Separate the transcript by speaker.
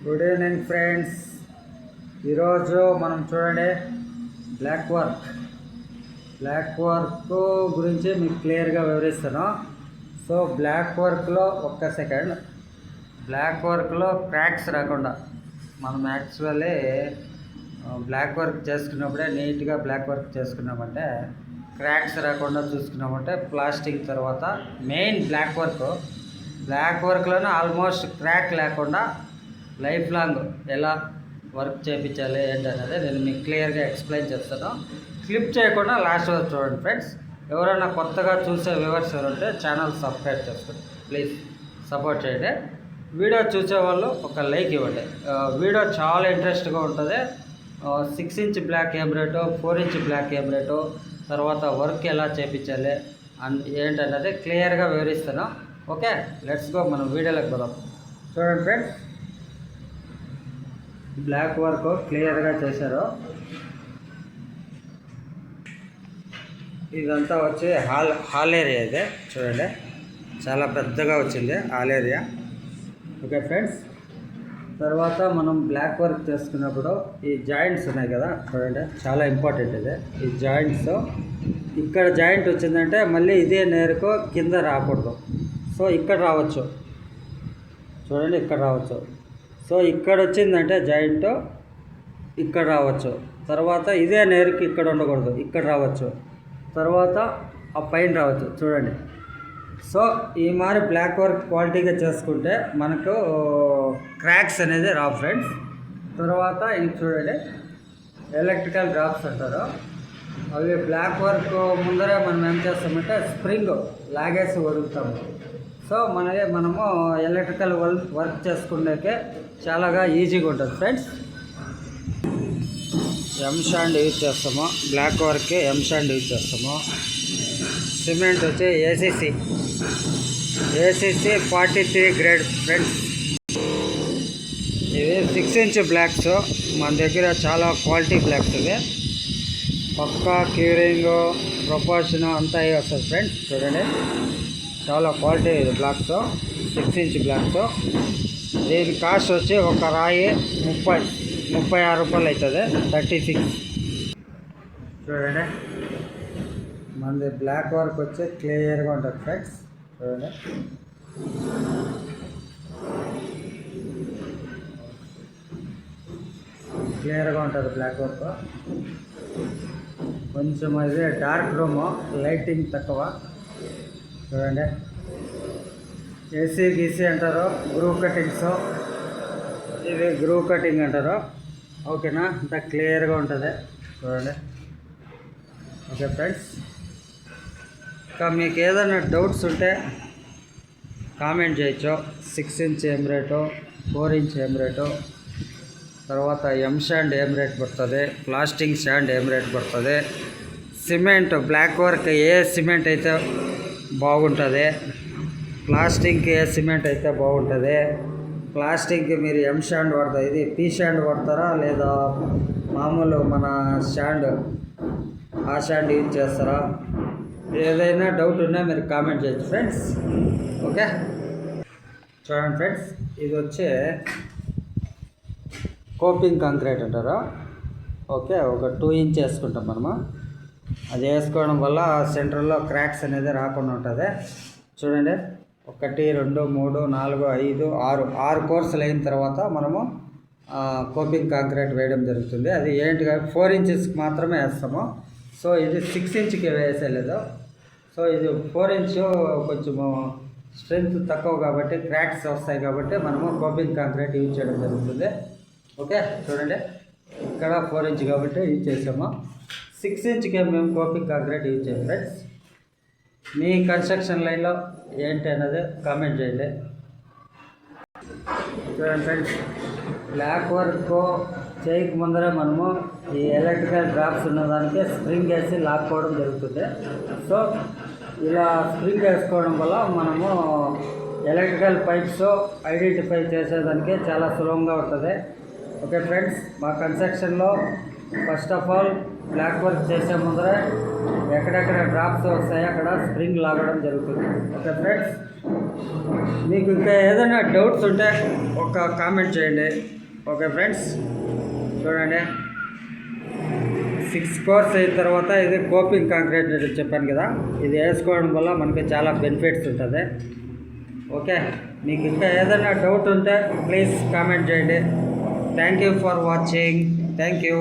Speaker 1: Good evening friends. ఈరోజు మనం చూడండి బ్లాక్ వర్క్ గురించి మీకు క్లియర్గా వివరిస్తాను. సో బ్లాక్ వర్క్లో ఒక్క సెకండ్, బ్లాక్ వర్క్లో క్రాక్స్ రాకుండా మనం యాక్చువల్లీ బ్లాక్ వర్క్ చేసుకున్నప్పుడే నీట్గా బ్లాక్ వర్క్ చేసుకున్నామంటే క్రాక్స్ రాకుండా చూసుకున్నామంటే ప్లాస్టింగ్ తర్వాత మెయిన్ బ్లాక్ వర్క్లోనే ఆల్మోస్ట్ క్రాక్ లేకుండా లైఫ్ లాంగ్ ఎలా వర్క్ చేయించాలి ఏంటనేది నేను మీకు క్లియర్గా ఎక్స్ప్లెయిన్ చేస్తాను. క్లిప్ చేయకుండా లాస్ట్ వరకు చూడండి ఫ్రెండ్స్. ఎవరైనా కొత్తగా చూసే వ్యూవర్స్ ఎవరుంటే ఛానల్ సబ్స్క్రైబ్ చేసుకోండి, ప్లీజ్ సపోర్ట్ చేయండి. వీడియో చూసేవాళ్ళు ఒక లైక్ ఇవ్వండి. వీడియో చాలా ఇంట్రెస్ట్గా ఉంటుంది. 6 ఇంచ్ బ్లాక్ ఏం రేటు, 4 ఇంచ్ బ్లాక్ ఏం రేటు, తర్వాత వర్క్ ఎలా చేయించాలి ఏంటన్నది క్లియర్గా వివరిస్తాను. ఓకే, లెట్స్ గో, మనం వీడియోలోకి పోదాం. చూడండి ఫ్రెండ్స్, బ్లాక్ వర్క్ క్లియర్గా చేశారు. ఇదంతా వచ్చి హాల్ ఏరియా. ఇదే చూడండి, చాలా పెద్దగా వచ్చింది హాల్ ఏరియా. ఓకే ఫ్రెండ్స్, తర్వాత మనం బ్లాక్ వర్క్ చేసుకున్నప్పుడు ఈ జాయింట్స్ ఉన్నాయి కదా, చూడండి చాలా ఇంపార్టెంట్ ఇది. ఈ జాయింట్స్ ఇక్కడ జాయింట్ వచ్చిందంటే మళ్ళీ ఇదే నేరుకు కింద రాకూడదు. సో ఇక్కడ రావచ్చు, చూడండి ఇక్కడ రావచ్చు. సో ఇక్కడ వచ్చిందంటే జాయింట్ ఇక్కడ రావచ్చు. తర్వాత ఇదే నేరుకు ఇక్కడ ఉండకూడదు, ఇక్కడ రావచ్చు. తర్వాత ఆ పైన రావచ్చు, చూడండి. సో ఈ మారి బ్లాక్ వర్క్ క్వాలిటీగా చేసుకుంటే మనకు క్రాక్స్ అనేది రావు ఫ్రెండ్స్. తర్వాత ఇది చూడండి, ఎలక్ట్రికల్ డ్రాప్స్ అంటారు. అవి బ్లాక్ వర్క్ ముందరే మనం ఏం చేస్తామంటే స్ప్రింగ్ లాగేసి వదులుతాము. సో మనము ఎలక్ట్రికల్ వర్క్ చేసుకునేకే చాలాగా ఈజీగా ఉంటుంది ఫ్రెండ్స్. ఎం శాండ్ యూజ్ చేస్తాము, బ్లాక్ వర్క్కి ఎం శాండ్ యూజ్ చేస్తాము. సిమెంట్ వచ్చి ఏసీసీ 43 గ్రేడ్ ఫ్రెండ్స్. ఇవి 6 ఇంచ్ బ్లాక్స్ మన దగ్గర చాలా క్వాలిటీ బ్లాక్స్. ఇవి పక్కా క్యూరింగ్ ప్రొపోర్షన్ అంతా వస్తుంది ఫ్రెండ్స్. చూడండి చాలా క్వాలిటీ బ్లాక్స్, 6 ఇంచ్ బ్లాక్స్. దీని కాస్ట్ వచ్చి ఒక రాయి 36 రూపాయలు అవుతుంది, 36. చూడండి మనది బ్లాక్ వర్క్ వచ్చి క్లియర్గా ఉంటుంది ఫ్రెండ్స్. చూడండి క్లియర్గా ఉంటుంది బ్లాక్ వర్క్. కొంచెం అది డార్క్ రూమ్, లైటింగ్ తక్కువ. చూడండి ఏసీ గీసీ అంటారు, గ్రూవ్ కటింగ్స్. ఇది గ్రూవ్ కటింగ్ అంటారు. ఓకేనా, అంత క్లియర్గా ఉంటుంది. చూడండి. ఓకే ఫ్రెండ్స్, ఇంకా మీకు ఏదైనా డౌట్స్ ఉంటే కామెంట్ చేయొచ్చు. 6 ఇంచ్ ఏం రేటు, 4 ఇంచ్ ఏం రేటు, తర్వాత ఎం శాండ్ ఏం రేట్ పడుతుంది, ప్లాస్టింగ్ శాండ్ ఏం రేట్ పడుతుంది, సిమెంట్ బ్లాక్ వర్క్ ఏ సిమెంట్ అయితే బాగుంటుంది, ప్లాస్టింగ్కి ఏ సిమెంట్ అయితే బాగుంటుంది, ప్లాస్టింగ్కి మీరు ఎం శాండ్ వాడతారు, ఇది పీ శాండ్ వాడతారా లేదా మామూలు మన శాండ్ ఆ శాండ్ యూజ్ చేస్తారా, ఏదైనా డౌట్ ఉన్నా మీరు కామెంట్ చేయొచ్చు ఫ్రెండ్స్. ఓకే, చూడండి ఫ్రెండ్స్, ఇది వచ్చి కోపింగ్ కాంక్రీట్ అంటారు. ఓకే, ఒక 2 ఇంచ్ వేసుకుంటాం మనము. అది వేసుకోవడం వల్ల సెంటర్లో క్రాక్స్ అనేది రాకుండా ఉంటుంది. చూడండి, 1 2 3 4 5 6 కోర్సులు అయిన తర్వాత మనము కోపింగ్ కాంక్రీట్ వేయడం జరుగుతుంది. అది ఏంటిగా 4 ఇంచెస్కి మాత్రమే వేస్తాము. సో ఇది 6 ఇంచ్కి వేసేయలేదు. సో ఇది 4 ఇంచ్ కొంచెము స్ట్రెంత్ తక్కువ కాబట్టి క్రాక్స్ వస్తాయి కాబట్టి మనము కోపింగ్ కాంక్రీట్ యూజ్ చేయడం జరుగుతుంది. ఓకే, చూడండి ఇక్కడ 4 ఇంచ్ కాబట్టి యూజ్ చేసాము. 6 ఇంచ్కి మేము కోపింగ్ కాంక్రీట్ యూజ్ చేయం ఫ్రెండ్స్. మీ కన్స్ట్రక్షన్ లైన్లో ఏంటి అన్నది కామెంట్ చేయండి. చూడండి ఫ్రెండ్స్, బ్లాక్ వర్క్ చేయక ముందరే మనము ఈ ఎలక్ట్రికల్ డ్రాప్స్ ఉన్నదానికి స్ప్రింగ్ వేసి లాక్కోవడం జరుగుతుంది. సో ఇలా స్ప్రింగ్ వేసుకోవడం వల్ల మనము ఎలక్ట్రికల్ పైప్స్ ఐడెంటిఫై చేసేదానికి చాలా సులభంగా ఉంటుంది. ఓకే ఫ్రెండ్స్, మా కన్స్ట్రక్షన్లో first of all block work చేసే ముందరే ఎక్కడెక్కడ డ్రాప్స్ వస్తాయో అక్కడ స్ప్రింగ్ లాగడం జరుగుతుంది. ఓకే ఫ్రెండ్స్, మీకు ఇంకా ఏదైనా డౌట్స్ ఉంటే ఒక కామెంట్ చేయండి. ఓకే ఫ్రెండ్స్, చూడండి 6 కోర్స్ అయిన తర్వాత ఇది కోపింగ్ కాంక్రీట్ చెప్పాను కదా, ఇది వేసుకోవడం వల్ల మనకి చాలా బెనిఫిట్స్ ఉంటుంది. ఓకే, మీకు ఇంకా ఏదైనా డౌట్ ఉంటే ప్లీజ్ కామెంట్ చేయండి. Thank you for watching. Thank you.